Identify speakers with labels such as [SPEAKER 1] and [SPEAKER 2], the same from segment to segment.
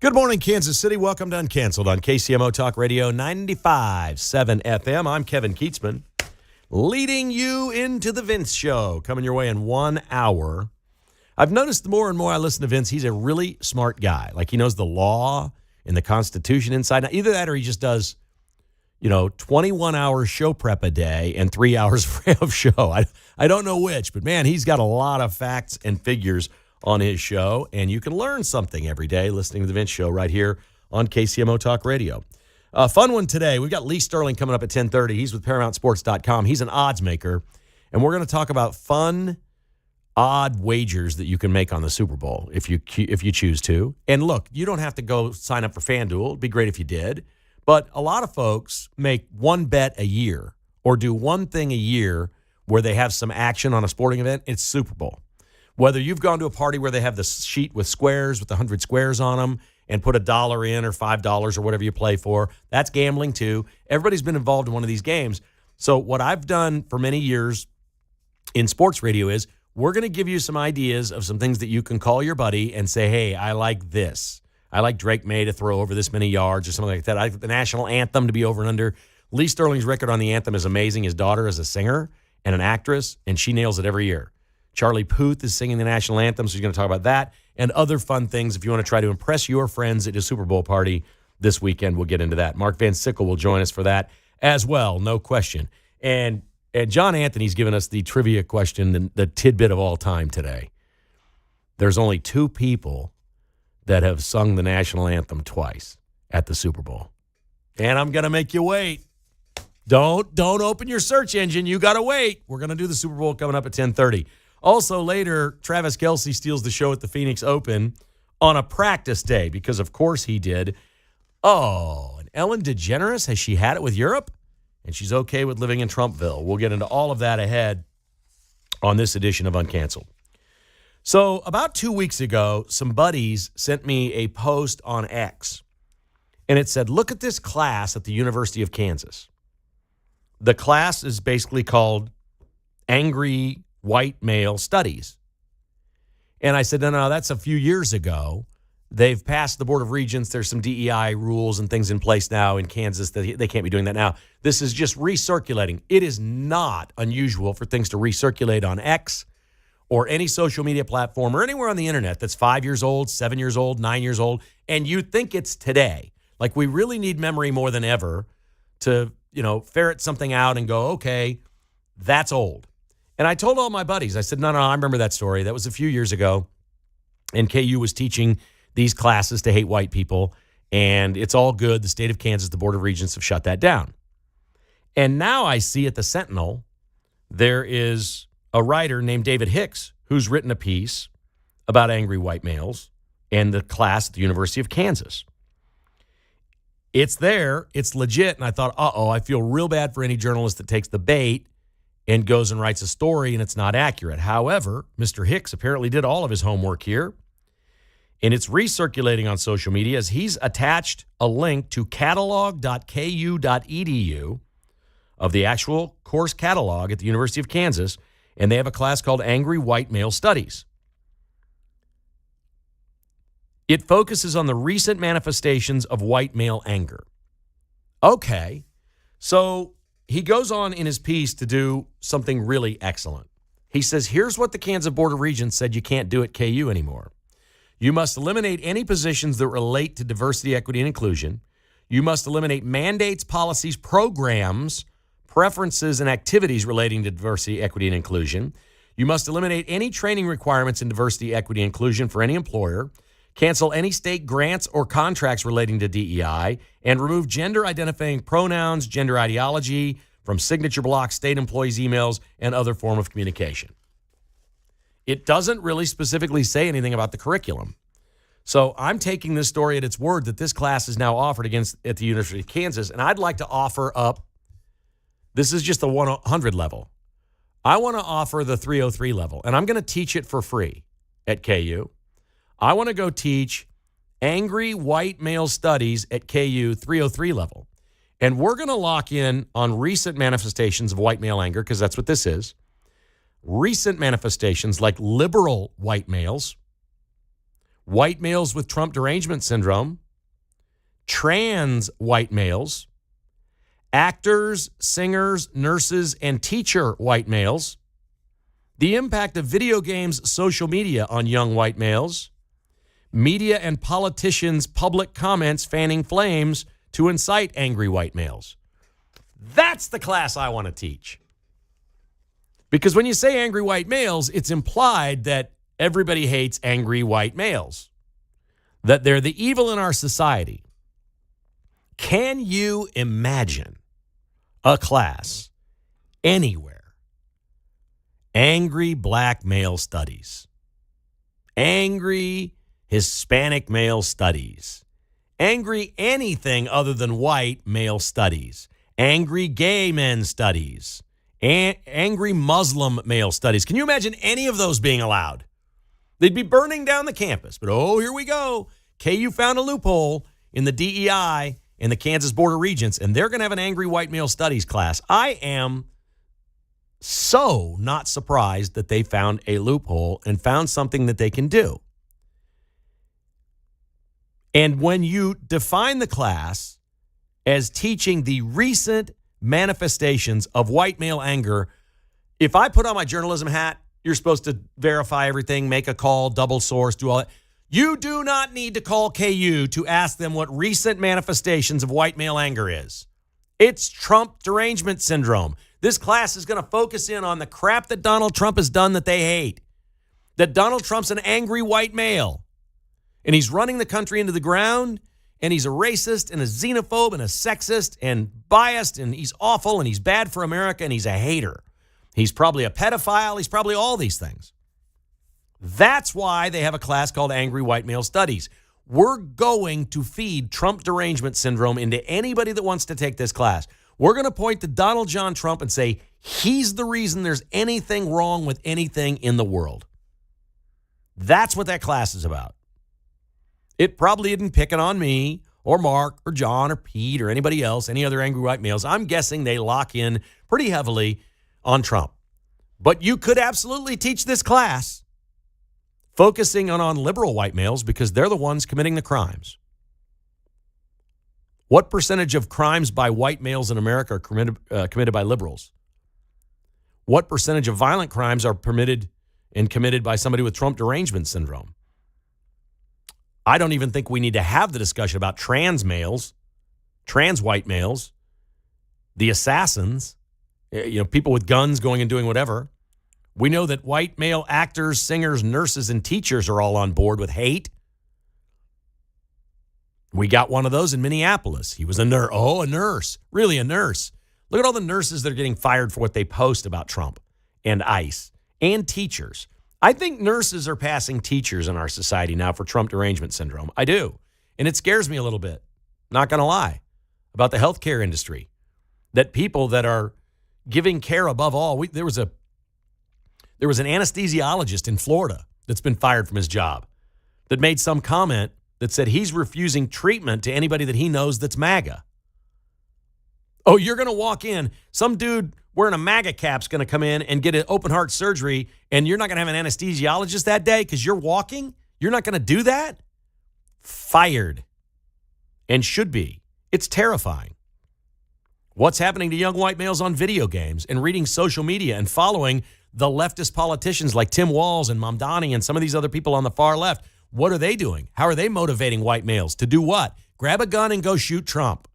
[SPEAKER 1] Good morning, Kansas City. Welcome to Uncanceled on KCMO Talk Radio 95.7 FM. I'm Kevin Kietzman, leading you into the Vince Show, coming your way in 1 hour. I've noticed the more and more I listen to Vince, he's a really smart guy. Like, he knows the law and the Constitution inside. Now, either that or he just does, 21-hour show prep a day and 3 hours of show. I don't know which, but, man, he's got a lot of facts and figures on his show, and you can learn something every day listening to the Vince Show right here on KCMO Talk Radio. Fun one today. We've got Lee Sterling coming up at 10:30. He's with ParamountSports.com. He's an odds maker, and we're going to talk about fun, odd wagers that you can make on the Super Bowl if you choose to. And look, you don't have to go sign up for FanDuel. It'd be great if you did. But a lot of folks make one bet a year or do one thing a year where they have some action on a sporting event. It's Super Bowl. Whether you've gone to a party where they have the sheet with squares with 100 squares on them and put $1 in or $5 or whatever you play for, that's gambling too. Everybody's been involved in one of these games. So what I've done for many years in sports radio is we're going to give you some ideas of some things that you can call your buddy and say, hey, I like this. I like Drake May to throw over this many yards or something like that. I like the national anthem to be over and under. Lee Sterling's record on the anthem is amazing. His daughter is a singer and an actress, and she nails it every year. Charlie Puth is singing the national anthem, so he's going to talk about that and other fun things. If you want to try to impress your friends at a Super Bowl party this weekend, we'll get into that. Mark Van Sickle will join us for that as well, no question. And John Anthony's given us the trivia question, the tidbit of all time today. There's only two people that have sung the national anthem twice at the Super Bowl. And I'm going to make you wait. Don't open your search engine. You got to wait. We're going to do the Super Bowl coming up at 10:30. Also later, Travis Kelce steals the show at the Phoenix Open on a practice day because, of course, he did. Oh, and Ellen DeGeneres, has she had it with Europe? And she's okay with living in Trumpville. We'll get into all of that ahead on this edition of Uncanceled. So about 2 weeks ago, some buddies sent me a post on X, and it said, look at this class at the University of Kansas. The class is basically called Angry White Male Studies. And I said, no, that's a few years ago. They've passed the Board of Regents. There's some DEI rules and things in place now in Kansas that they can't be doing that now. This is just recirculating. It is not unusual for things to recirculate on X or any social media platform or anywhere on the internet that's 5 years old, 7 years old, 9 years old, and you think it's today. Like, we really need memory more than ever to, ferret something out and go, okay, that's old. And I told all my buddies, I said, no, I remember that story. That was a few years ago. And KU was teaching these classes to hate white people. And it's all good. The state of Kansas, the Board of Regents have shut that down. And now I see at the Sentinel, there is a writer named David Hicks who's written a piece about angry white males and the class at the University of Kansas. It's there. It's legit. And I thought, I feel real bad for any journalist that takes the bait and goes and writes a story and it's not accurate. However, Mr. Hicks apparently did all of his homework here, and it's recirculating on social media as he's attached a link to catalog.ku.edu of the actual course catalog at the University of Kansas, and they have a class called Angry White Male Studies. It focuses on the recent manifestations of white male anger. Okay, so he goes on in his piece to do something really excellent. He says, here's what the Kansas Board of Regents said you can't do at KU anymore. You must eliminate any positions that relate to diversity, equity, and inclusion. You must eliminate mandates, policies, programs, preferences, and activities relating to diversity, equity, and inclusion. You must eliminate any training requirements in diversity, equity, and inclusion for any employer. Cancel any state grants or contracts relating to DEI, and remove gender-identifying pronouns, gender ideology from signature blocks, state employees' emails, and other form of communication. It doesn't really specifically say anything about the curriculum. So I'm taking this story at its word that this class is now offered at the University of Kansas, and I'd like to offer up, this is just the 100 level. I want to offer the 303 level, and I'm going to teach it for free at KU. I want to go teach Angry White Male Studies at KU 303 level. And we're going to lock in on recent manifestations of white male anger, because that's what this is. Recent manifestations like liberal white males. white males with Trump derangement syndrome, trans white males, actors, singers, nurses, and teacher white males, the impact of video games, social media on young white males, media and politicians' public comments fanning flames to incite angry white males. That's the class I want to teach. Because when you say angry white males, it's implied that everybody hates angry white males, that they're the evil in our society. Can you imagine a class anywhere? Angry black male studies, angry Hispanic male studies, angry anything other than white male studies, angry gay men studies, angry Muslim male studies. Can you imagine any of those being allowed? They'd be burning down the campus. But here we go. KU found a loophole in the DEI and the Kansas Board of Regents, and they're going to have an angry white male studies class. I am so not surprised that they found a loophole and found something that they can do. And when you define the class as teaching the recent manifestations of white male anger, if I put on my journalism hat, you're supposed to verify everything, make a call, double source, do all that. You do not need to call KU to ask them what recent manifestations of white male anger is. It's Trump derangement syndrome. This class is going to focus in on the crap that Donald Trump has done that they hate. That Donald Trump's an angry white male. And he's running the country into the ground. And he's a racist and a xenophobe and a sexist and biased. And he's awful and he's bad for America and he's a hater. He's probably a pedophile. He's probably all these things. That's why they have a class called Angry White Male Studies. We're going to feed Trump derangement syndrome into anybody that wants to take this class. We're going to point to Donald John Trump and say, he's the reason there's anything wrong with anything in the world. That's what that class is about. It probably isn't picking on me or Mark or John or Pete or anybody else, any other angry white males. I'm guessing they lock in pretty heavily on Trump. But you could absolutely teach this class focusing on liberal white males because they're the ones committing the crimes. What percentage of crimes by white males in America are committed by liberals? What percentage of violent crimes are permitted and committed by somebody with Trump derangement syndrome? I don't even think we need to have the discussion about trans males, trans white males, the assassins, people with guns going and doing whatever. We know that white male actors, singers, nurses, and teachers are all on board with hate. We got one of those in Minneapolis. He was a nurse. Oh, a nurse. Really a nurse. Look at all the nurses that are getting fired for what they post about Trump and ICE and teachers. I think nurses are passing teachers in our society now for Trump derangement syndrome. I do. And it scares me a little bit, not going to lie, about the healthcare industry. That people that are giving care above all. There was an anesthesiologist in Florida that's been fired from his job that made some comment that said he's refusing treatment to anybody that he knows that's MAGA. Oh, you're going to walk in, some dude wearing a MAGA cap's going to come in and get an open heart surgery, and you're not going to have an anesthesiologist that day because you're walking? You're not going to do that? Fired. And should be. It's terrifying. What's happening to young white males on video games and reading social media and following the leftist politicians like Tim Walz and Mamdani and some of these other people on the far left? What are they doing? How are they motivating white males to do what? Grab a gun and go shoot Trump.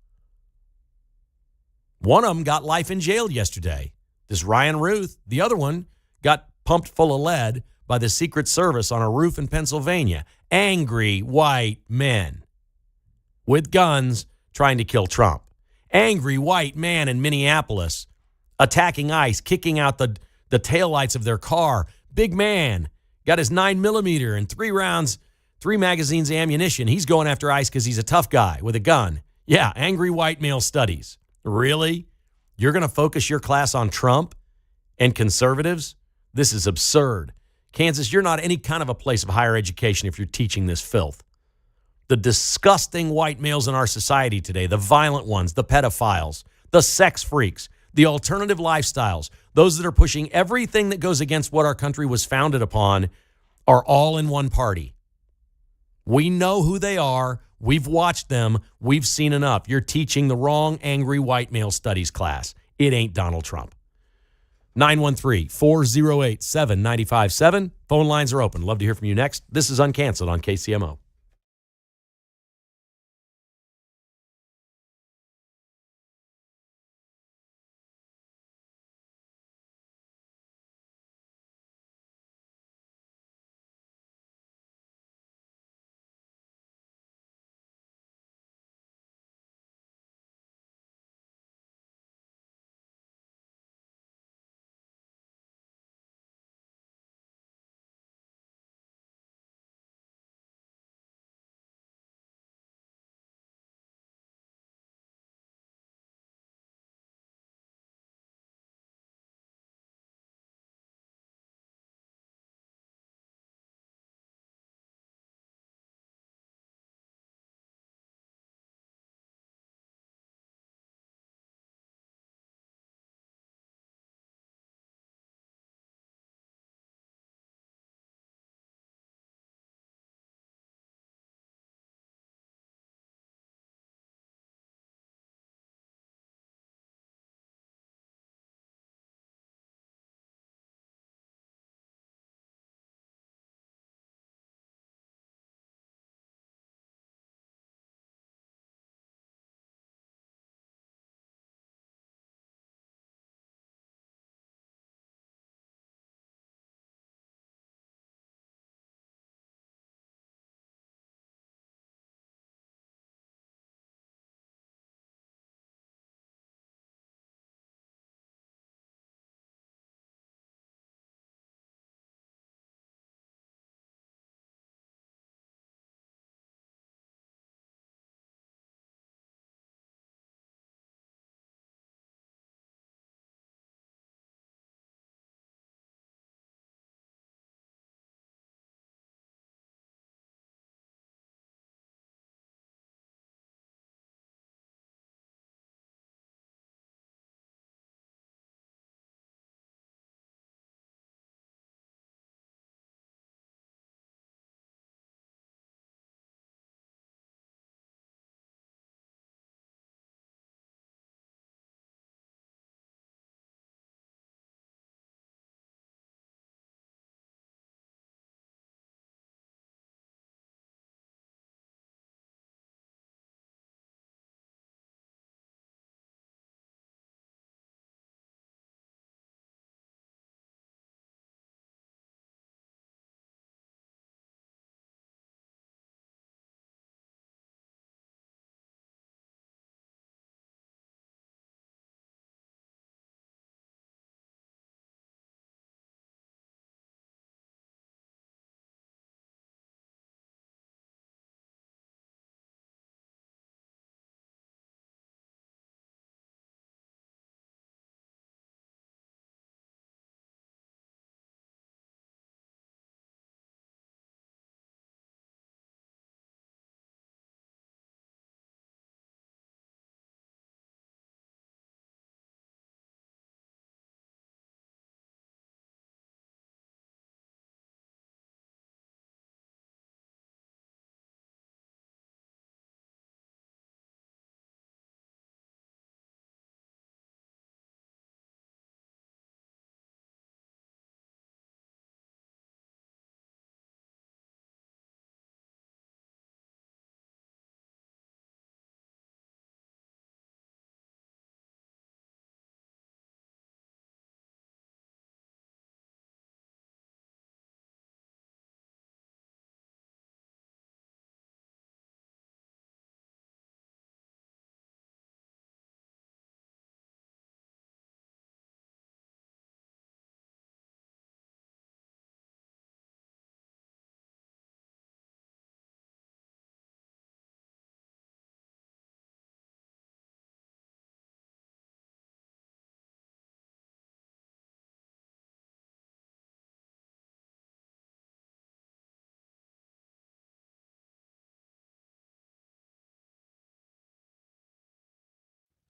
[SPEAKER 1] One of them got life in jail yesterday. This Ryan Ruth. The other one got pumped full of lead by the Secret Service on a roof in Pennsylvania. Angry white men with guns trying to kill Trump. Angry white man in Minneapolis attacking ICE, kicking out the taillights of their car. Big man got his 9mm and 3 rounds, 3 magazines of ammunition. He's going after ICE because he's a tough guy with a gun. Yeah, angry white male studies. Really? You're going to focus your class on Trump and conservatives? This is absurd. Kansas, you're not any kind of a place of higher education if you're teaching this filth. The disgusting white males in our society today, the violent ones, the pedophiles, the sex freaks, the alternative lifestyles, those that are pushing everything that goes against what our country was founded upon, are all in one party. We know who they are. We've watched them. We've seen enough. You're teaching the wrong angry white male studies class. It ain't Donald Trump. 913-408-7957. Phone lines are open. Love to hear from you next. This is Uncanceled on KCMO.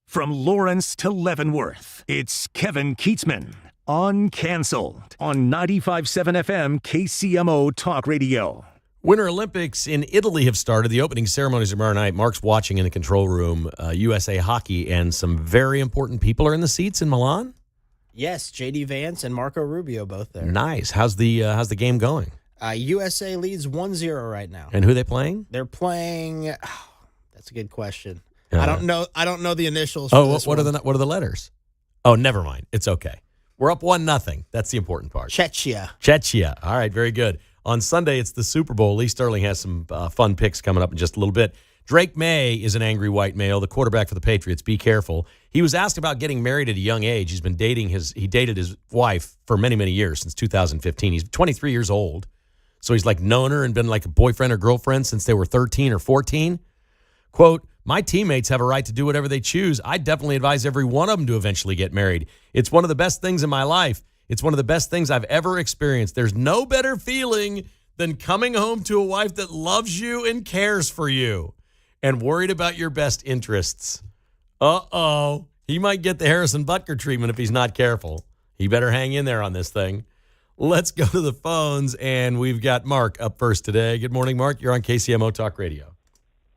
[SPEAKER 2] From Lawrence to Leavenworth, it's Kevin Kietzman, Uncanceled, on 95.7 FM KCMO Talk Radio.
[SPEAKER 1] Winter Olympics in Italy have started. The opening ceremonies tomorrow night. Mark's watching in the control room. USA Hockey, and some very important people are in the seats in Milan.
[SPEAKER 3] Yes, J.D. Vance and Marco Rubio both there.
[SPEAKER 1] Nice. How's the game going?
[SPEAKER 3] USA leads 1-0 right now.
[SPEAKER 1] And who are they playing?
[SPEAKER 3] They're playing. That's a good question.
[SPEAKER 1] Uh,
[SPEAKER 3] I don't know the initials.
[SPEAKER 1] Oh, what are the letters? Oh, never mind. It's okay. We're up 1-0. That's the important part.
[SPEAKER 3] Czechia.
[SPEAKER 1] All right, very good. On Sunday, it's the Super Bowl. Lee Sterling has some fun picks coming up in just a little bit. Drake May is an angry white male, the quarterback for the Patriots. Be careful. He was asked about getting married at a young age. He dated his wife for many, many years, since 2015. He's 23 years old. So he's like known her and been like a boyfriend or girlfriend since they were 13 or 14. Quote, my teammates have a right to do whatever they choose. I definitely advise every one of them to eventually get married. It's one of the best things in my life. It's one of the best things I've ever experienced. There's no better feeling than coming home to a wife that loves you and cares for you and worried about your best interests. Uh-oh. He might get the Harrison Butker treatment if he's not careful. He better hang in there on this thing. Let's go to the phones, and we've got Mark up first today. Good morning, Mark. You're on KCMO Talk Radio.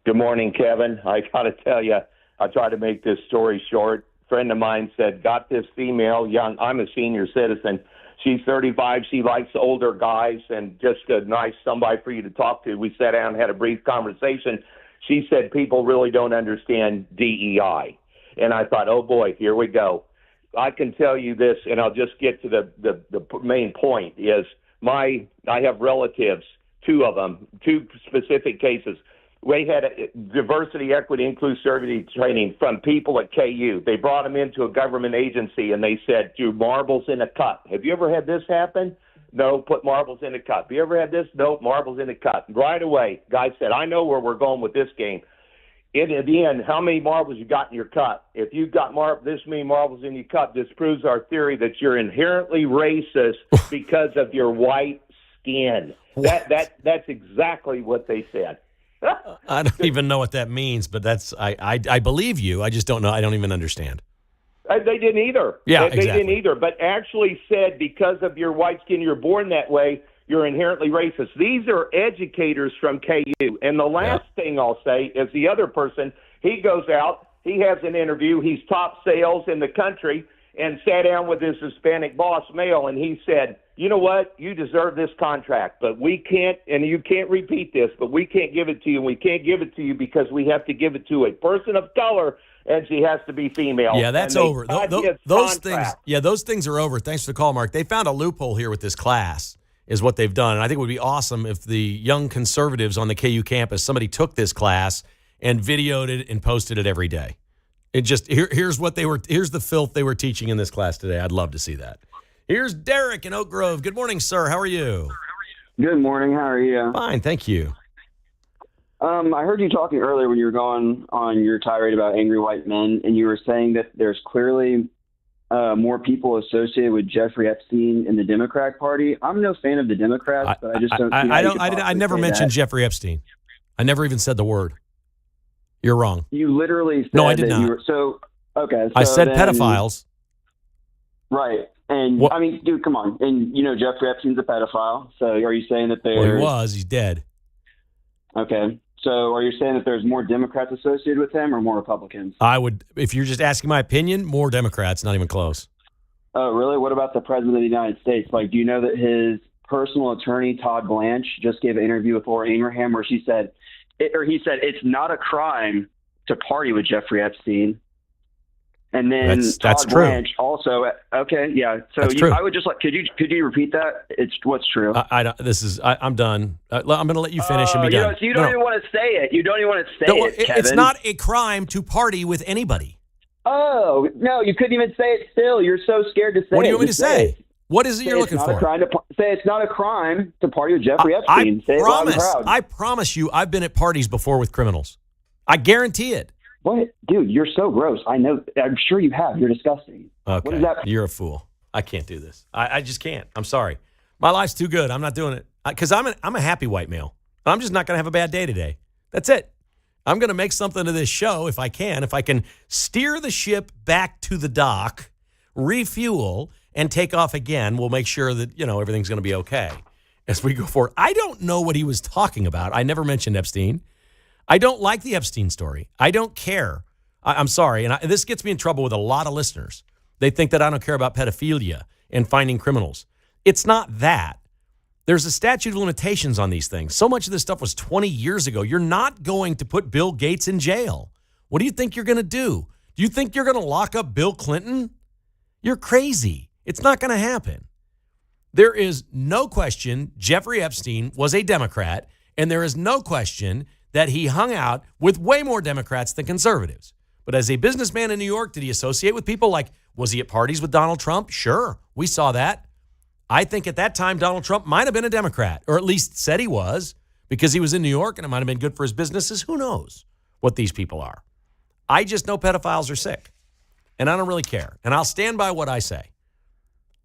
[SPEAKER 4] Good morning, Kevin. I got to tell you, I try to make this story short. A friend of mine said, got this female, young, I'm a senior citizen. She's 35. She likes older guys and just a nice somebody for you to talk to. We sat down and had a brief conversation. She said people really don't understand DEI. And I thought, oh, boy, here we go. I can tell you this, and I'll just get to the main point, is I have relatives, two of them, two specific cases. We had a diversity, equity, inclusivity training from people at KU. They brought them into a government agency, and they said, do marbles in a cup. Have you ever had this happen? No, put marbles in a cup. You ever had this? No, marbles in a cup. Right away, guy said, I know where we're going with this game. In the end, how many marbles you got in your cup? If you've got this many marbles in your cup, this proves our theory that you're inherently racist because of your white skin. That's exactly what they said.
[SPEAKER 1] I don't even know what that means, but I believe you. I just don't know. I don't even understand.
[SPEAKER 4] They didn't either.
[SPEAKER 1] Yeah,
[SPEAKER 4] they didn't either, but actually said because of your white skin, you're born that way, you're inherently racist. These are educators from KU. And the last thing I'll say is the other person, he goes out, he has an interview, he's top sales in the country, and sat down with his Hispanic boss, male, and he said, you know what, you deserve this contract, but we can't, and you can't repeat this, but we can't give it to you, and we can't give it to you because we have to give it to a person of color, and she has to be female.
[SPEAKER 1] Yeah, that's over. Those things, those things are over. Thanks for the call, Mark. They found a loophole here with this class, is what they've done, and I think it would be awesome if the young conservatives on the KU campus, somebody took this class and videoed it and posted it every day. It just here's the filth they were teaching in this class today. I'd love to see that. Here's Derek in Oak Grove. Good morning, sir. How are you?
[SPEAKER 5] Good morning. How are you?
[SPEAKER 1] Fine, thank you.
[SPEAKER 5] I heard you talking earlier when you were going on your tirade about angry white men, and you were saying that there's clearly more people associated with Jeffrey Epstein in the Democratic Party. I'm no fan of the Democrats, but I just don't.
[SPEAKER 1] I never mentioned Jeffrey Epstein. I never even said the word. You're wrong.
[SPEAKER 5] You literally said
[SPEAKER 1] no, I did not.
[SPEAKER 5] Okay.
[SPEAKER 1] I said pedophiles.
[SPEAKER 5] Right. And
[SPEAKER 1] what?
[SPEAKER 5] I mean, dude, come on. And you know, Jeffrey Epstein's a pedophile. So are you saying that there's...
[SPEAKER 1] Well, he was. He's dead.
[SPEAKER 5] Okay. So are you saying that there's more Democrats associated with him or more Republicans?
[SPEAKER 1] I would, if you're just asking my opinion, more Democrats, not even close.
[SPEAKER 5] Oh, really? What about the President of the United States? Like, do you know that his personal attorney, Todd Blanche, just gave an interview with Laura Ingraham where he said it's not a crime to party with Jeffrey Epstein. And then
[SPEAKER 1] that's
[SPEAKER 5] Todd
[SPEAKER 1] true.
[SPEAKER 5] Blanche also. Okay, yeah. So I would just like, could you repeat that? It's what's true.
[SPEAKER 1] I'm done. I'm going to let you finish and be done.
[SPEAKER 5] You don't even want to say it. You don't even want to say it, Kevin.
[SPEAKER 1] It's not a crime to party with anybody.
[SPEAKER 5] Oh no, you couldn't even say it. Still, you're so scared to say it.
[SPEAKER 1] What do you want me to say? What is it you're looking for?
[SPEAKER 5] Say it's not a crime to party with Jeffrey Epstein.
[SPEAKER 1] I promise you, I've been at parties before with criminals. I guarantee it.
[SPEAKER 5] What? Dude, you're so gross. I know. I'm sure you have. You're disgusting.
[SPEAKER 1] Okay.
[SPEAKER 5] What is that?
[SPEAKER 1] You're a fool. I can't do this. I just can't. I'm sorry. My life's too good. I'm not doing it. Because I'm a happy white male. I'm just not going to have a bad day today. That's it. I'm going to make something of this show if I can. If I can steer the ship back to the dock, refuel, and take off again, we'll make sure that, everything's going to be okay. as we go forward. I don't know what he was talking about. I never mentioned Epstein. I don't like the Epstein story. I don't care. I'm sorry. And this gets me in trouble with a lot of listeners. They think that I don't care about pedophilia and finding criminals. It's not that. There's a statute of limitations on these things. So much of this stuff was 20 years ago. You're not going to put Bill Gates in jail. What do you think you're going to do? Do you think you're going to lock up Bill Clinton? You're crazy. It's not going to happen. There is no question Jeffrey Epstein was a Democrat, and there is no question that he hung out with way more Democrats than conservatives. But as a businessman in New York, did he associate with people like, was he at parties with Donald Trump? Sure, we saw that. I think at that time, Donald Trump might have been a Democrat, or at least said he was, because he was in New York and it might have been good for his businesses. Who knows what these people are? I just know pedophiles are sick, and I don't really care. And I'll stand by what I say.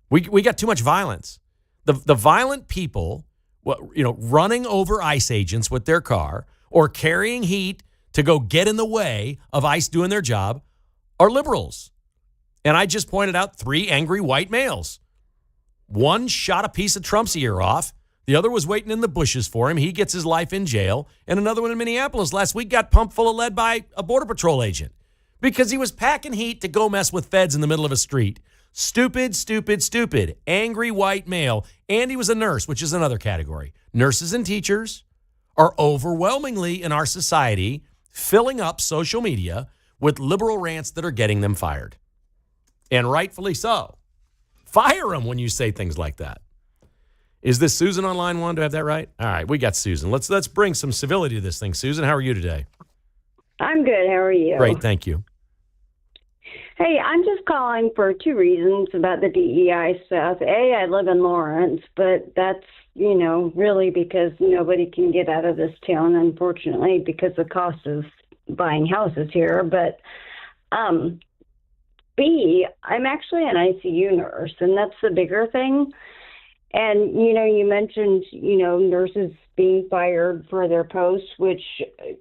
[SPEAKER 1] We got too much violence. The violent people, running over ICE agents with their car or carrying heat to go get in the way of ICE doing their job are liberals. And I just pointed out 3 angry white males. One shot a piece of Trump's ear off. The other was waiting in the bushes for him. He gets his life in jail. And another one in Minneapolis last week got pumped full of lead by a Border Patrol agent because he was packing heat to go mess with feds in the middle of a street. Stupid, stupid, stupid. Angry white male. And he was a nurse, which is another category. Nurses and teachers are overwhelmingly in our society filling up social media with liberal rants that are getting them fired. And rightfully so. Fire them when you say things like that. Is this Susan on line 1? Do I have that right? All right, we got Susan. Let's bring some civility to this thing. Susan, how are you today?
[SPEAKER 6] I'm good. How are you?
[SPEAKER 1] Great, thank you.
[SPEAKER 6] Hey, I'm just calling for 2 reasons about the DEI stuff. A, I live in Lawrence, but that's, really because nobody can get out of this town, unfortunately, because the cost of buying houses here. But B, I'm actually an ICU nurse, and that's the bigger thing. And, you mentioned, nurses being fired for their posts, which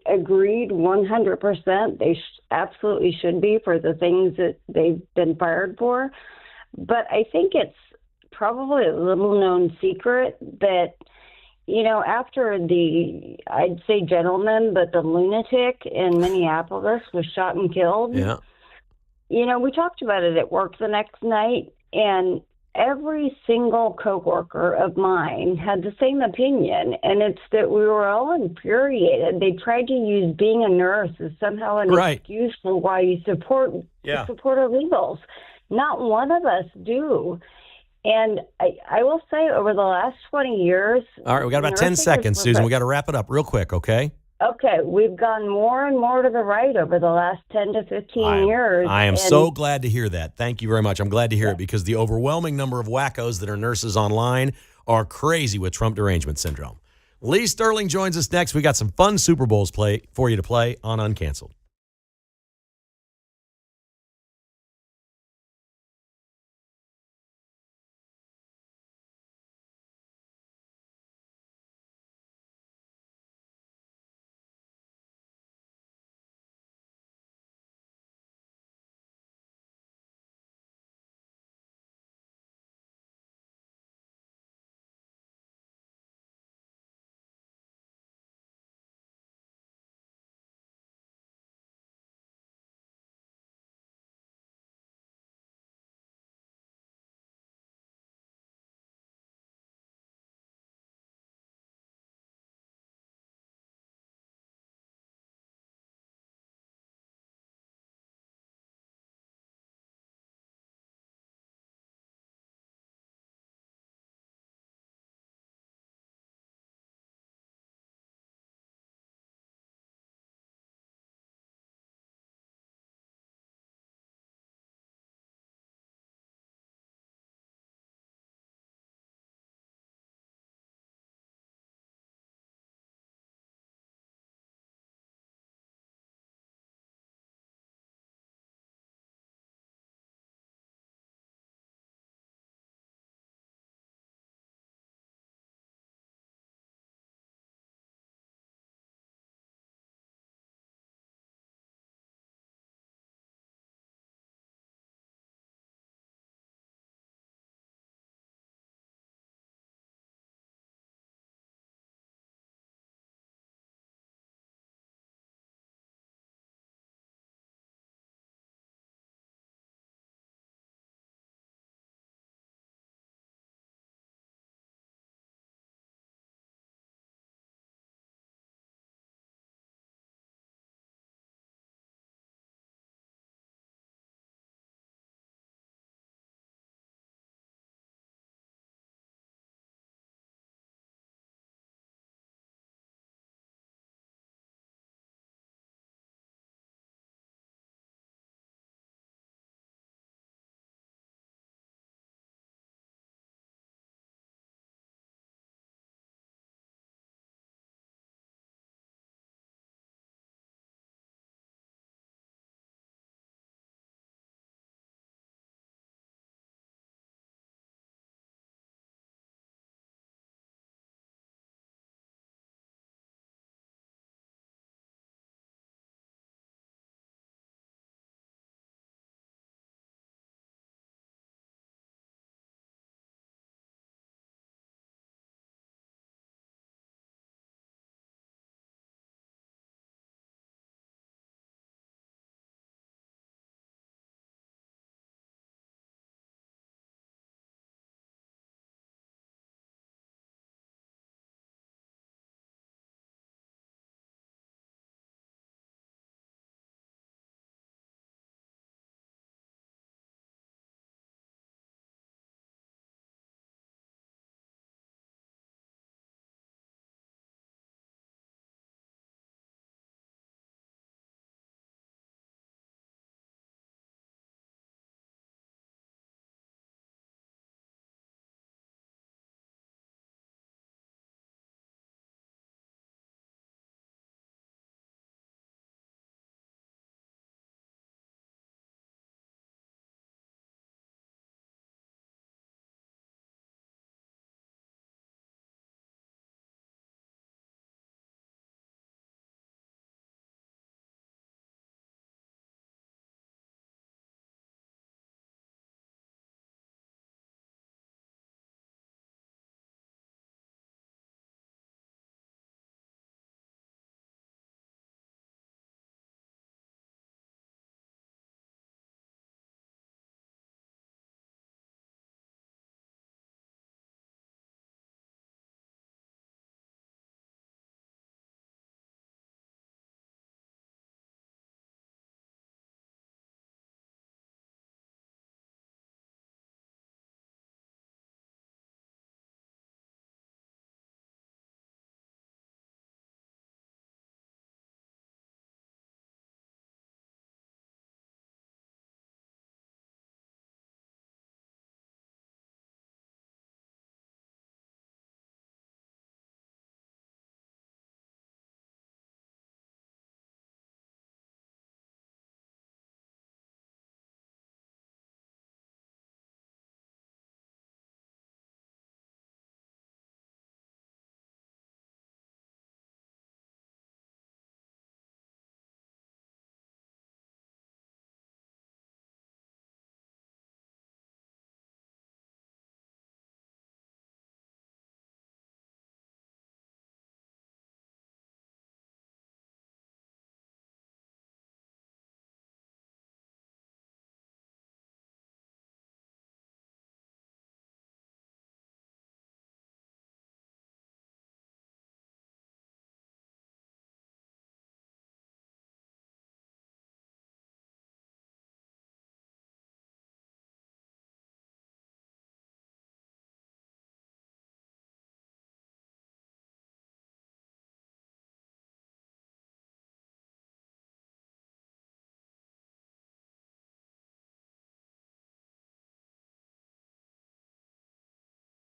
[SPEAKER 6] agreed 100%. They absolutely should be for the things that they've been fired for. But I think it's probably a little known secret that, after I'd say gentleman, but the lunatic in Minneapolis was shot and killed.
[SPEAKER 1] Yeah.
[SPEAKER 6] We talked about it at work the next night, and every single coworker of mine had the same opinion, and it's that we were all infuriated. They tried to use being a nurse as somehow an excuse for why you support illegals. Not one of us do. And I will say over the last 20 years... All
[SPEAKER 1] right, we got about 10 seconds, Susan. We got to wrap it up real quick, okay?
[SPEAKER 6] Okay, we've gone more and more to the right over the last 10 to 15 years.
[SPEAKER 1] I am so glad to hear that. Thank you very much. I'm glad to hear it because the overwhelming number of wackos that are nurses online are crazy with Trump derangement syndrome. Lee Sterling joins us next. We got some fun Super Bowls for you to play on Uncanceled.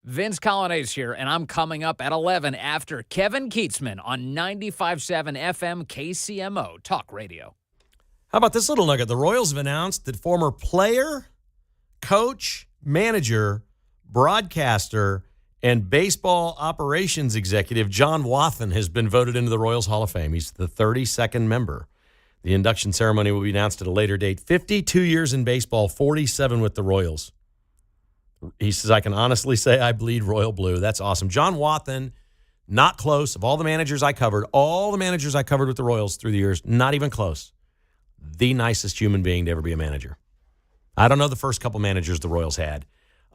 [SPEAKER 7] Vince Colonnese here, and I'm coming up at 11 after Kevin Kietzman on 95.7 FM KCMO Talk Radio.
[SPEAKER 1] How about this little nugget? The Royals have announced that former player, coach, manager, broadcaster, and baseball operations executive John Wathan has been voted into the Royals Hall of Fame. He's the 32nd member. The induction ceremony will be announced at a later date. 52 years in baseball, 47 with the Royals. He says, I can honestly say I bleed royal blue. That's awesome. John Wathan, not close. Of all the managers I covered with the Royals through the years, not even close. The nicest human being to ever be a manager. I don't know the first couple managers the Royals had.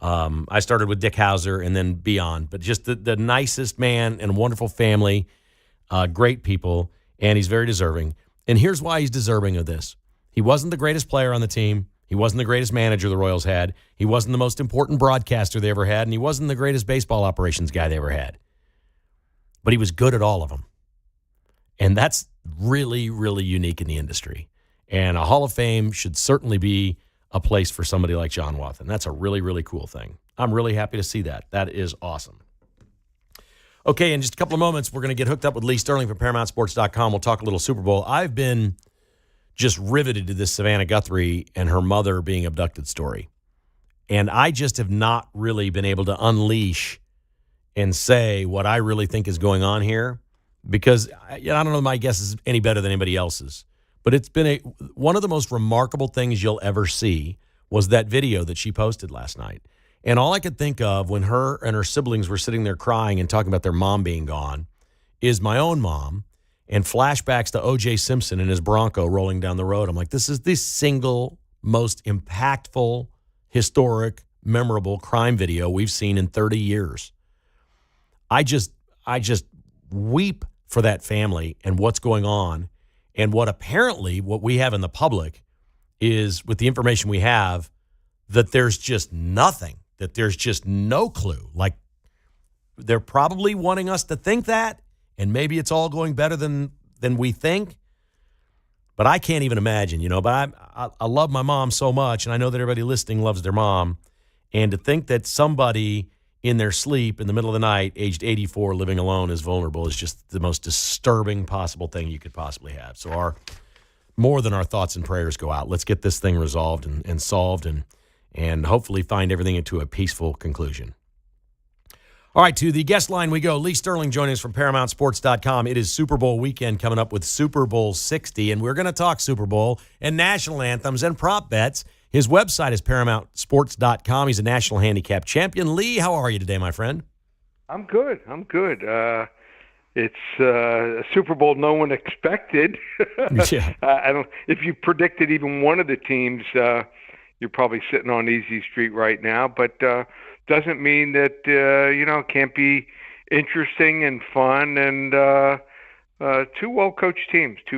[SPEAKER 1] I started with Dick Hauser and then beyond, but just the nicest man and wonderful family, great people, and he's very deserving. And here's why he's deserving of this. He wasn't the greatest player on the team. He wasn't the greatest manager the Royals had. He wasn't the most important broadcaster they ever had, and he wasn't the greatest baseball operations guy they ever had. But he was good at all of them. And that's really, really unique in the industry. And a Hall of Fame should certainly be a place for somebody like John Wathan. That's a really, really cool thing. I'm really happy to see that. That is awesome. Okay, in just a couple of moments, we're going to get hooked up with Lee Sterling from ParamountSports.com. We'll talk a little Super Bowl. I've been just riveted to this Savannah Guthrie and her mother being abducted story. And I just have not really been able to unleash and say what I really think is going on here because I don't know if my guess is any better than anybody else's. But it's been one of the most remarkable things you'll ever see was that video that she posted last night. And all I could think of when her and her siblings were sitting there crying and talking about their mom being gone is my own mom and flashbacks to O.J. Simpson and his Bronco rolling down the road. I'm like, this is the single most impactful, historic, memorable crime video we've seen in 30 years. I just weep for that family and what's going on. And what we have in the public is, with the information we have, that there's just nothing, that there's just no clue. Like, they're probably wanting us to think that, and maybe it's all going better than we think. But I can't even imagine, But I love my mom so much, and I know that everybody listening loves their mom. And to think that somebody in their sleep in the middle of the night, aged 84, living alone, is vulnerable is just the most disturbing possible thing you could possibly have. So more than our thoughts and prayers go out. Let's get this thing resolved and solved and hopefully find everything into a peaceful conclusion. All right, to the guest line we go. Lee Sterling joining us from ParamountSports.com. It is Super Bowl weekend coming up with Super Bowl 60, and we're going to talk Super Bowl and national anthems and prop bets. His website is ParamountSports.com. He's a national handicap champion. Lee, how are you today, my friend?
[SPEAKER 8] I'm good. It's a Super Bowl no one expected.
[SPEAKER 1] Yeah.
[SPEAKER 8] I don't. If you predicted even one of the teams, you're probably sitting on easy street right now. But doesn't mean that it can't be interesting and fun and. Two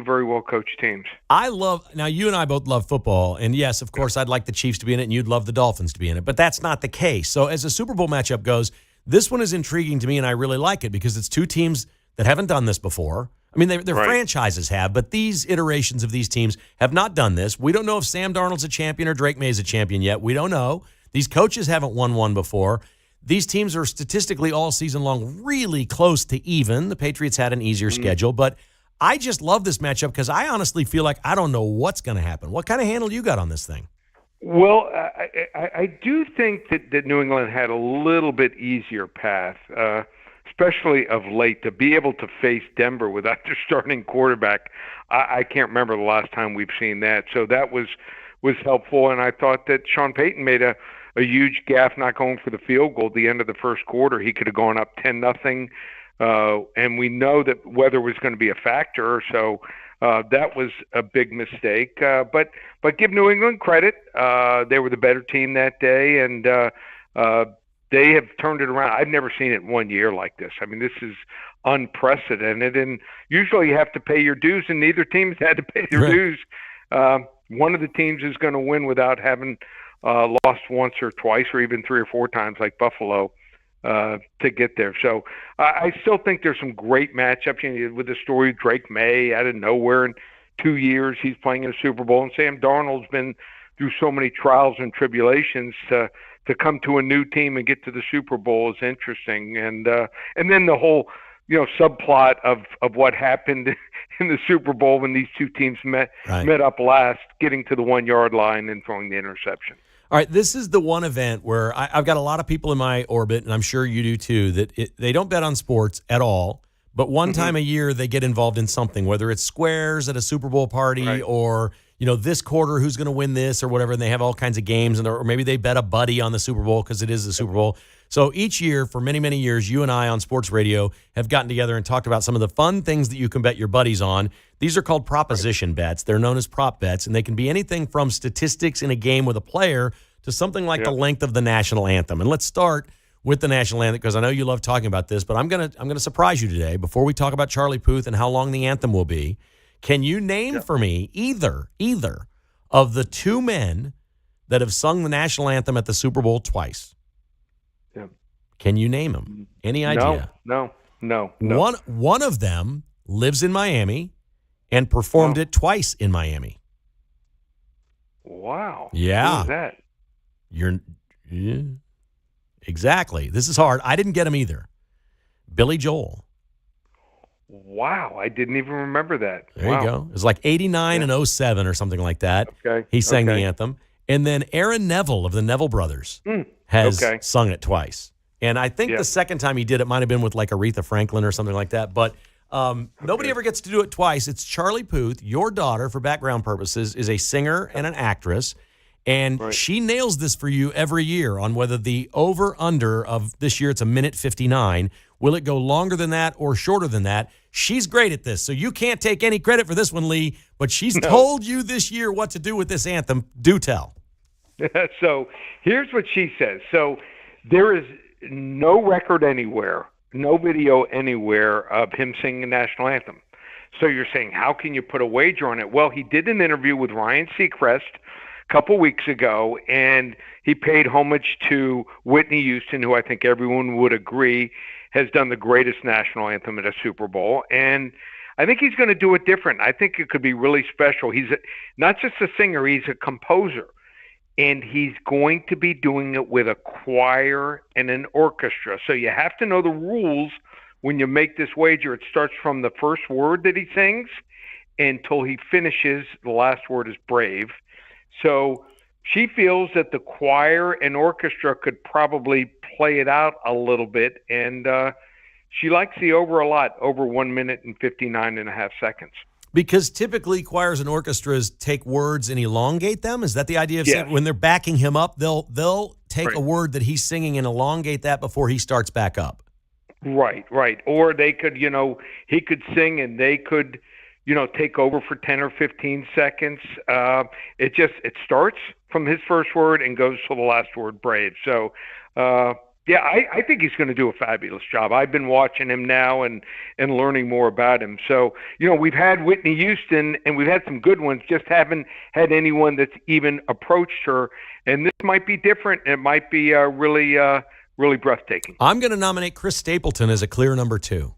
[SPEAKER 8] very well-coached teams.
[SPEAKER 1] Now you and I both love football, and yes, of course, I'd like the Chiefs to be in it, and you'd love the Dolphins to be in it, but that's not the case. So as a Super Bowl matchup goes, this one is intriguing to me, and I really like it because it's two teams that haven't done this before. I mean, their
[SPEAKER 8] Right.
[SPEAKER 1] franchises have, but these iterations of these teams have not done this. We don't know if Sam Darnold's a champion or Drake May's a champion yet. We don't know. These coaches haven't won one before. These teams are statistically all season long really close to even. The Patriots had an easier schedule, but I just love this matchup because I honestly feel like I don't know what's going to happen. What kind of handle you got on this thing?
[SPEAKER 8] Well, I do think that New England had a little bit easier path, especially of late, to be able to face Denver without their starting quarterback. I can't remember the last time we've seen that. So that was helpful, and I thought that Sean Payton made a huge gaffe not going for the field goal at the end of the first quarter. He could have gone up 10-0, and we know that weather was going to be a factor, so that was a big mistake. But give New England credit. They were the better team that day, and they have turned it around. I've never seen it in 1 year like this. I mean, this is unprecedented, and usually you have to pay your dues, and neither team's had to pay their dues. One of the teams is going to win without having lost once or twice or even 3 or 4 times like Buffalo to get there. So I still think there's some great matchups with the story of Drake May out of nowhere in 2 years. He's playing in a Super Bowl, and Sam Darnold's been through so many trials and tribulations to to come to a new team and get to the Super Bowl is interesting. And then the whole, subplot of what happened in the Super Bowl when these two teams met up last, getting to the 1 yard line and throwing the interception.
[SPEAKER 1] All right, this is the one event where I've got a lot of people in my orbit, and I'm sure you do too, that they don't bet on sports at all, but one time a year they get involved in something, whether it's squares at a Super Bowl party or, this quarter who's going to win this or whatever, and they have all kinds of games, or maybe they bet a buddy on the Super Bowl because it is the Super Bowl. So each year, for many, many years, you and I on sports radio have gotten together and talked about some of the fun things that you can bet your buddies on. These are called proposition bets. They're known as prop bets, and they can be anything from statistics in a game with a player to something like the length of the national anthem. And let's start with the national anthem because I know you love talking about this, but I'm gonna surprise you today before we talk about Charlie Puth and how long the anthem will be. Can you name for me either of the two men that have sung the national anthem at the Super Bowl twice?
[SPEAKER 8] Yeah.
[SPEAKER 1] Can you name them? Any idea?
[SPEAKER 8] No.
[SPEAKER 1] One of them lives in Miami and performed it twice in Miami.
[SPEAKER 8] Wow.
[SPEAKER 1] Yeah.
[SPEAKER 8] Who is that?
[SPEAKER 1] Exactly. This is hard. I didn't get him either. Billy Joel.
[SPEAKER 8] Wow. I didn't even remember that.
[SPEAKER 1] There you go. It was like 89 and 07 or something like that.
[SPEAKER 8] Okay.
[SPEAKER 1] He sang the anthem. And then Aaron Neville of the Neville Brothers has sung it twice. And I think the second time he did it might have been with like Aretha Franklin or something like that. But nobody ever gets to do it twice. It's Charlie Puth. Your daughter, for background purposes, is a singer and an actress. And she nails this for you every year on whether the over-under of this year, it's a minute 59. Will it go longer than that or shorter than that? She's great at this, so you can't take any credit for this one, Lee, but she's told you this year what to do with this anthem. Do tell.
[SPEAKER 8] So here's what she says. So there is no record anywhere, no video anywhere of him singing the national anthem. So you're saying, how can you put a wager on it? Well, he did an interview with Ryan Seacrest a couple weeks ago, and he paid homage to Whitney Houston, who I think everyone would agree has done the greatest national anthem at a Super Bowl. And I think he's going to do it different. I think it could be really special. He's not just a singer, he's a composer. And he's going to be doing it with a choir and an orchestra. So you have to know the rules when you make this wager. It starts from the first word that he sings until he finishes. The last word is brave. So she feels that the choir and orchestra could probably play it out a little bit, and she likes the over a lot, over 1 minute and 59 and a half seconds.
[SPEAKER 1] Because typically choirs and orchestras take words and elongate them. Is that the idea of saying when they're backing him up, they'll take a word that he's singing and elongate that before he starts back up?
[SPEAKER 8] Right. Or they could, he could sing and they could take over for 10 or 15 seconds. It starts from his first word and goes to the last word, brave. So, I think he's going to do a fabulous job. I've been watching him now and learning more about him. So, we've had Whitney Houston and we've had some good ones, just haven't had anyone that's even approached her. And this might be different. It might be really breathtaking.
[SPEAKER 1] I'm going to nominate Chris Stapleton as a clear number 2.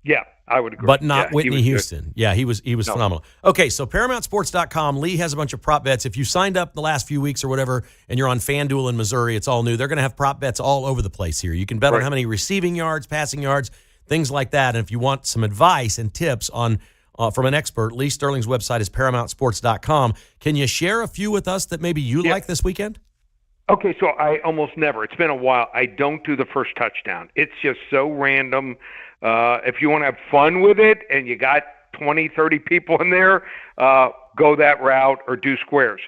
[SPEAKER 8] Yeah, I would agree.
[SPEAKER 1] But not Whitney Houston.
[SPEAKER 8] Good.
[SPEAKER 1] Yeah, he was phenomenal. Okay, so ParamountSports.com, Lee has a bunch of prop bets. If you signed up the last few weeks or whatever, and you're on FanDuel in Missouri, it's all new. They're going to have prop bets all over the place here. You can bet on how many receiving yards, passing yards, things like that. And if you want some advice and tips on from an expert, Lee Sterling's website is ParamountSports.com. Can you share a few with us that maybe you like this weekend?
[SPEAKER 8] Okay, so I almost never. It's been a while. I don't do the first touchdown. It's just so random. If you want to have fun with it and you got 20, 30 people in there, go that route or do squares.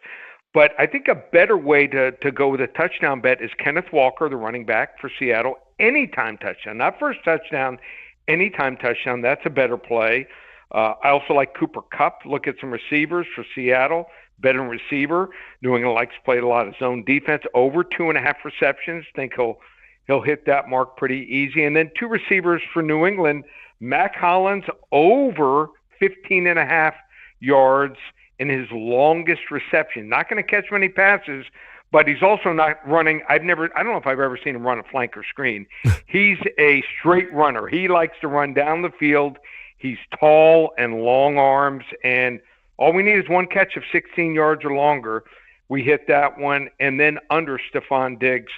[SPEAKER 8] But I think a better way to go with a touchdown bet is Kenneth Walker, the running back for Seattle, anytime touchdown. Not first touchdown, anytime touchdown. That's a better play. I also like Cooper Kupp. Look at some receivers for Seattle. Better receiver. New England likes to play a lot of zone defense. Over 2.5 receptions. Think he'll hit that mark pretty easy. And then 2 receivers for New England. Mac Hollins over 15.5 yards in his longest reception. Not going to catch many passes, but he's also not running. I don't know if I've ever seen him run a flank or screen. He's a straight runner. He likes to run down the field. He's tall and long arms, and all we need is one catch of 16 yards or longer. We hit that one. And then under Stephon Diggs,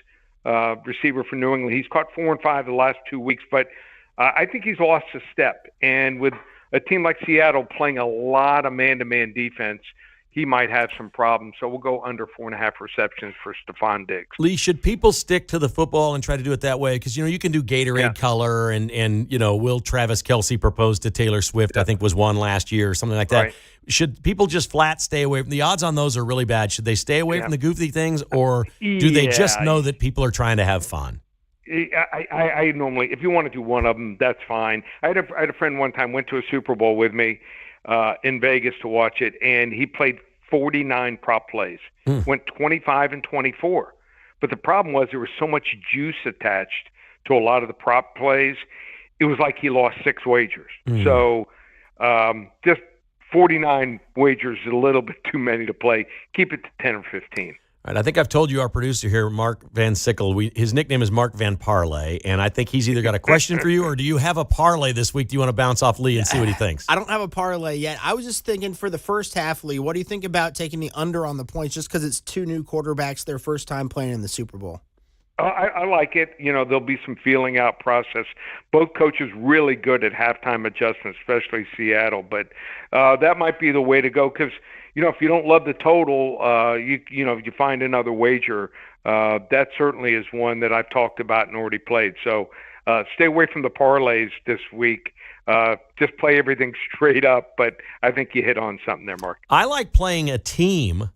[SPEAKER 8] receiver for New England. He's caught 4 and 5 the last 2 weeks, but I think he's lost a step. And with a team like Seattle playing a lot of man-to-man defense, he might have some problems. So we'll go under 4.5 receptions for Stephon Diggs.
[SPEAKER 1] Lee, should people stick to the football and try to do it that way? Because, you can do Gatorade color and will Travis Kelce propose to Taylor Swift, I think was one last year or something like that. Right. Should people just flat stay away from the odds on those are really bad? Should they stay away from the goofy things, or do they just know that people are trying to have fun?
[SPEAKER 8] I normally, if you want to do one of them, that's fine. I had a friend one time went to a Super Bowl with me in Vegas to watch it, and he played 49 prop plays, went 25 and 24. But the problem was there was so much juice attached to a lot of the prop plays. It was like he lost 6 wagers. So just 49 wagers is a little bit too many to play. Keep it to 10 or 15.
[SPEAKER 1] All right, I think I've told you our producer here, Mark Van Sickle, his nickname is Mark Van Parlay, and I think he's either got a question for you or do you have a parlay this week? Do you want to bounce off Lee and see what he thinks?
[SPEAKER 3] I don't have a parlay yet. I was just thinking for the first half, Lee, what do you think about taking the under on the points just because it's 2 new quarterbacks, their first time playing in the Super Bowl?
[SPEAKER 8] I like it. There'll be some feeling out process. Both coaches really good at halftime adjustments, especially Seattle. But that might be the way to go because, if you don't love the total, you find another wager. That certainly is one that I've talked about and already played. So stay away from the parlays this week. Just play everything straight up. But I think you hit on something there, Mark.
[SPEAKER 1] I like playing a team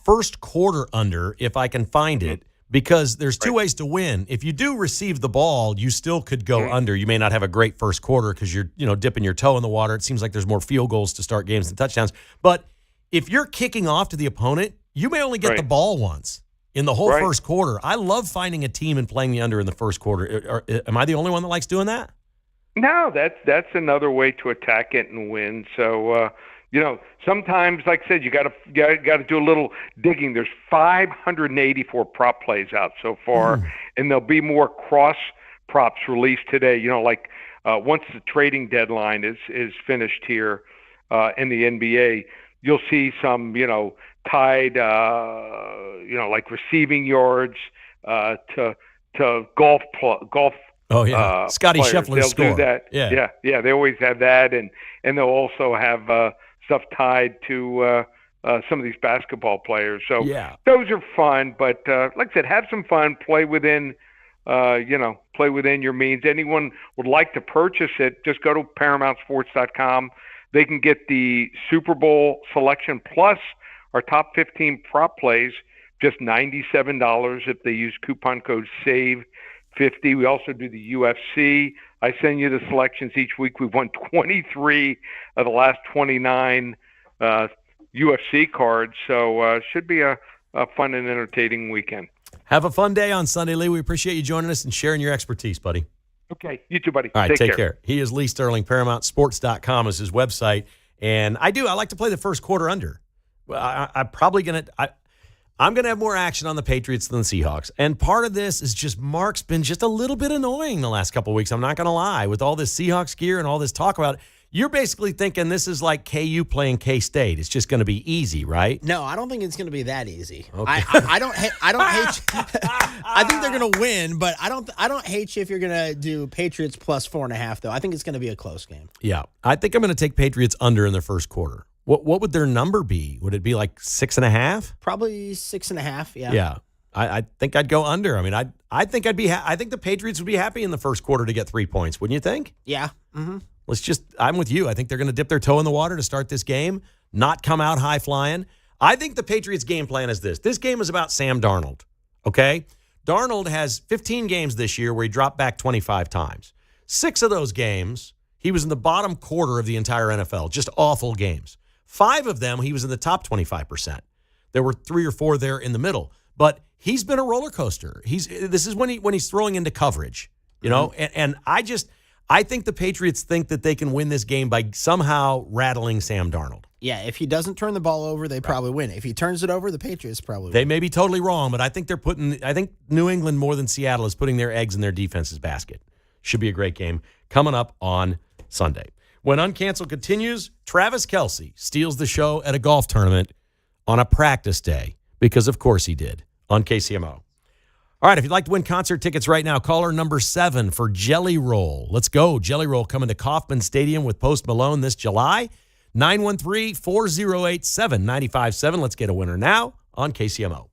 [SPEAKER 1] first quarter under if I can find it. Because there's 2 ways to win. If you do receive the ball, you still could go under. You may not have a great first quarter because you're, dipping your toe in the water. It seems like there's more field goals to start games than touchdowns. But if you're kicking off to the opponent, you may only get the ball once in the whole first quarter. I love finding a team and playing the under in the first quarter. Am I the only one that likes doing that?
[SPEAKER 8] No, that's another way to attack it and win. So, sometimes, like I said, you got to do a little digging. There's 584 prop plays out so far, and there'll be more cross props released today. Once the trading deadline is finished here in the NBA, you'll see some, tied, like receiving yards to golf.
[SPEAKER 1] Oh yeah, Scotty Scheffler's score.
[SPEAKER 8] Do that. Yeah. They always have that, and they'll also have stuff tied to some of these basketball players. So those are fun. But like I said, have some fun. Play within, play within your means. Anyone would like to purchase it, just go to ParamountSports.com. They can get the Super Bowl selection plus our top 15 prop plays, just $97 if they use coupon code SAVE50. We also do the UFC. I send you the selections each week. We've won 23 of the last 29 UFC cards, so should be a fun and entertaining weekend.
[SPEAKER 1] Have a fun day on Sunday, Lee. We appreciate you joining us and sharing your expertise, buddy.
[SPEAKER 8] Okay, you too, buddy.
[SPEAKER 1] All right, take care. He is Lee Sterling. ParamountSports.com is his website, and I like to play the first quarter under. I'm probably going to I'm going to have more action on the Patriots than the Seahawks. And part of this is just Mark's been just a little bit annoying the last couple of weeks. I'm not going to lie. With all this Seahawks gear and all this talk about it, you're basically thinking this is like KU playing K-State. It's just going to be easy, right?
[SPEAKER 3] No, I don't think it's going to be that easy.
[SPEAKER 1] Okay.
[SPEAKER 3] I don't hate I think they're going to win, but I don't hate you if you're going to do Patriots plus 4.5, though. I think it's going to be a close game.
[SPEAKER 1] Yeah. I think I'm going to take Patriots under in the first quarter. What would their number be? Would it be like 6.5?
[SPEAKER 3] Probably 6.5. Yeah.
[SPEAKER 1] Yeah. I think I'd go under. I mean, I think I'd be. I think the Patriots would be happy in the first quarter to get 3 points. Wouldn't you think?
[SPEAKER 3] Yeah. Mm-hmm.
[SPEAKER 1] I'm with you. I think they're going to dip their toe in the water to start this game, not come out high flying. I think the Patriots' game plan is this. This game is about Sam Darnold. Okay, Darnold has 15 games this year where he dropped back 25 times. 6 of those games, he was in the bottom quarter of the entire NFL. Just awful games. 5 of them, he was in the top 25%. There were 3 or 4 there in the middle. But he's been a roller coaster. This is when he's throwing into coverage, you know. And I think the Patriots think that they can win this game by somehow rattling Sam Darnold.
[SPEAKER 3] Yeah, if he doesn't turn the ball over, they probably win. If he turns it over, the Patriots probably win.
[SPEAKER 1] They may be totally wrong, but I think I think New England more than Seattle is putting their eggs in their defense's basket. Should be a great game coming up on Sunday. When Uncancelled continues, Travis Kelce steals the show at a golf tournament on a practice day. Because of course he did on KCMO. All right, if you'd like to win concert tickets right now, caller number 7 for Jelly Roll. Let's go. Jelly Roll coming to Kauffman Stadium with Post Malone this July. 913-408-7957. Let's get a winner now on KCMO.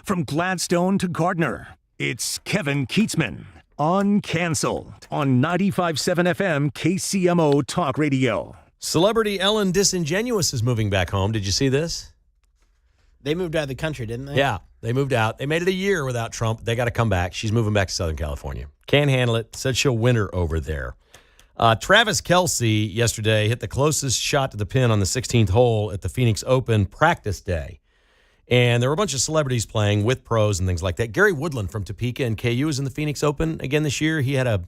[SPEAKER 2] From Gladstone to Gardner, it's Kevin Kietzman. Uncancelled on 95.7 FM KCMO Talk Radio.
[SPEAKER 1] Celebrity Ellen DeGeneres is moving back home. Did you see this?
[SPEAKER 3] They moved out of the country, didn't they?
[SPEAKER 1] Yeah, they moved out. They made it a year without Trump. They got to come back. She's moving back to Southern California. Can't handle it. Said she'll winter over there. Travis Kelce yesterday hit the closest shot to the pin on the 16th hole at the Phoenix Open practice day. And there were a bunch of celebrities playing with pros and things like that. Gary Woodland from Topeka and KU is in the Phoenix Open again this year. He had a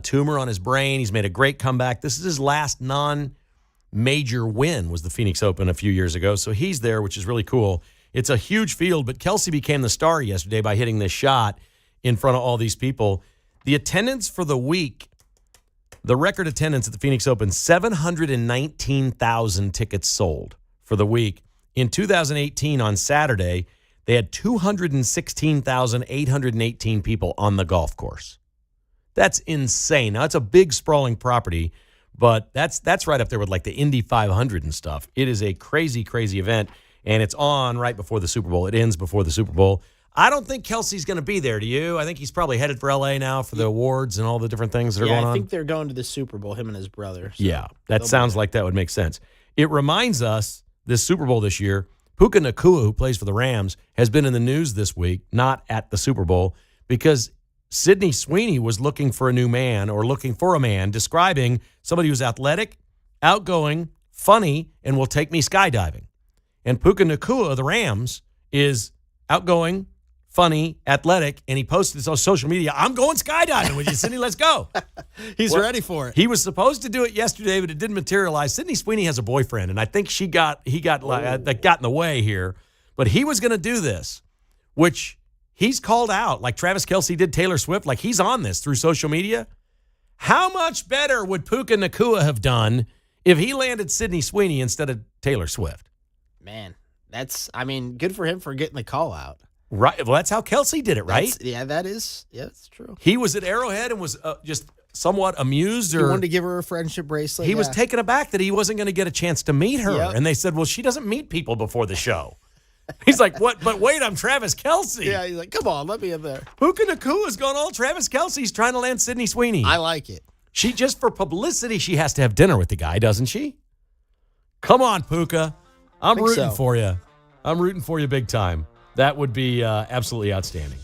[SPEAKER 1] tumor on his brain. He's made a great comeback. This is his last non-major win, was the Phoenix Open a few years ago. So he's there, which is really cool. It's a huge field, but Kelce became the star yesterday by hitting this shot in front of all these people. The attendance for the week, the record attendance at the Phoenix Open, 719,000 tickets sold for the week. In 2018, on Saturday, they had 216,818 people on the golf course. That's insane. Now, it's a big, sprawling property, but that's right up there with like the Indy 500 and stuff. It is a crazy, crazy event, and it's on right before the Super Bowl. It ends before the Super Bowl. I don't think Kelsey's going to be there, do you? I think he's probably headed for L.A. now for the awards and all the different things that are going on.
[SPEAKER 3] I think they're going to the Super Bowl, him and his brother. So
[SPEAKER 1] yeah, that sounds like that would make sense. It reminds us, this Super Bowl this year, Puka Nacua, who plays for the Rams, has been in the news this week, not at the Super Bowl, because Sydney Sweeney was looking for a new man, or looking for a man, describing somebody who's athletic, outgoing, funny, and will take me skydiving. And Puka Nacua of the Rams is outgoing, funny, athletic, and he posted this on social media. I'm going skydiving with you, Sydney. Let's go.
[SPEAKER 3] He's ready for it.
[SPEAKER 1] He was supposed to do it yesterday, but it didn't materialize. Sydney Sweeney has a boyfriend, and I think he got in the way here. But he was going to do this, which he's called out, like Travis Kelce did Taylor Swift. Like, he's on this through social media. How much better would Puka Nacua have done if he landed Sydney Sweeney instead of Taylor Swift?
[SPEAKER 3] Man, good for him for getting the call out.
[SPEAKER 1] Right. Well, that's how Kelce did it, right?
[SPEAKER 3] That's true.
[SPEAKER 1] He was at Arrowhead and was just somewhat amused.
[SPEAKER 3] He wanted to give her a friendship bracelet.
[SPEAKER 1] He was taken aback that he wasn't going to get a chance to meet her.
[SPEAKER 3] Yep.
[SPEAKER 1] And they said, well, she doesn't meet people before the show. He's like, what? But wait, I'm Travis Kelce.
[SPEAKER 3] Yeah, he's like, come on, let me in there.
[SPEAKER 1] Puka Nacua's gone all Travis Kelce's trying to land Sydney Sweeney.
[SPEAKER 3] I like it.
[SPEAKER 1] She, just for publicity, she has to have dinner with the guy, doesn't she? Come on, Puka. I'm rooting for you. I'm rooting for you big time. That would be absolutely outstanding.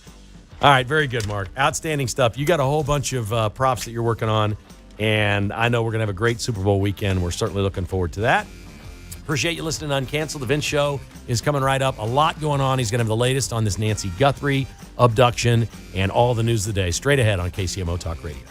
[SPEAKER 1] All right, very good, Mark. Outstanding stuff. You got a whole bunch of props that you're working on, and I know we're going to have a great Super Bowl weekend. We're certainly looking forward to that. Appreciate you listening to Uncanceled. The Vince Show is coming right up. A lot going on. He's going to have the latest on this Nancy Guthrie abduction and all the news of the day straight ahead on KCMO Talk Radio.